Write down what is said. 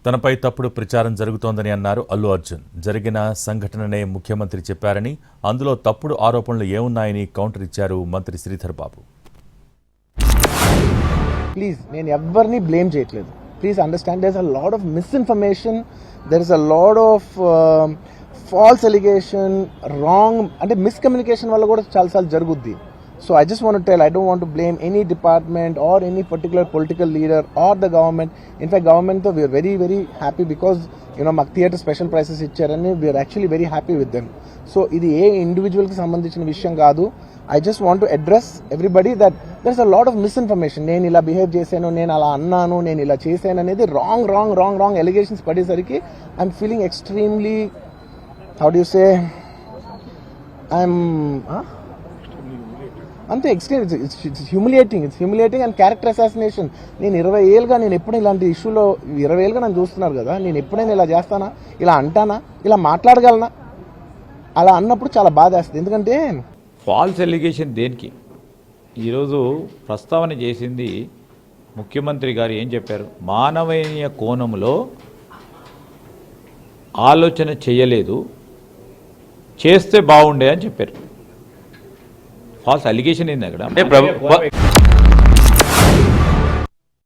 తనపై తప్పుడు ప్రచారం జరుగుతోందని అన్నారు అల్లు అర్జున్. జరిగిన సంఘటననే ముఖ్యమంత్రి చెప్పారని, అందులో తప్పుడు ఆరోపణలు ఏమున్నాయని కౌంటర్ ఇచ్చారు మంత్రి శ్రీధర్ బాబు. ప్లీజ్, నేను ఎవరిని బ్లేమ్ చేయట్లేదు. Please understand, there is a lot of misinformation, there is a lot of false allegation, wrong అంటే మిస్కమ్యూనికేషన్ వల్ల కూడా చాలాసార్లు జరుగుద్ది. So I just want to tell, I don't want to blame any department or any particular political leader or the government. In fact, government though, we are very, very happy because, you know, maku theatre special prices ichcharani, we are actually very happy with them. So idi A individual ki sambandhinchina vishayam kaadu. I just want to address everybody that there's a lot of misinformation. నేను ఇలా behave చేశాను, నేను అలా అన్నాను, నేను ఇలా చేశాను అనేది wrong allegations పడేసరికి I'm feeling extremely, how do you say, అంతే extreme. It's humiliating and character assassination. నేను 20 ఏళ్ళుగా నేను ఎప్పుడు ఇలాంటి ఇష్యూలో 20 ఏళ్ళుగా నన్ను చూస్తున్నారు కదా, నేను ఎప్పుడైనా ఇలా చేస్తానా, ఇలా అంటానా, ఇలా మాట్లాడగలనా? అలా అన్నప్పుడు చాలా బాధ వేస్తుంది. ఎందుకంటే ఫాల్స్ ఎలిగేషన్ దేనికి ఈరోజు ప్రస్తావన చేసింది ముఖ్యమంత్రి గారు ఏం చెప్పారు? మానవీయ కోణంలో ఆలోచన చేయలేదు, చేస్తే బాగుండే అని చెప్పారు. ఫాల్స్ అలిగేషన్ ఏంది అక్కడ?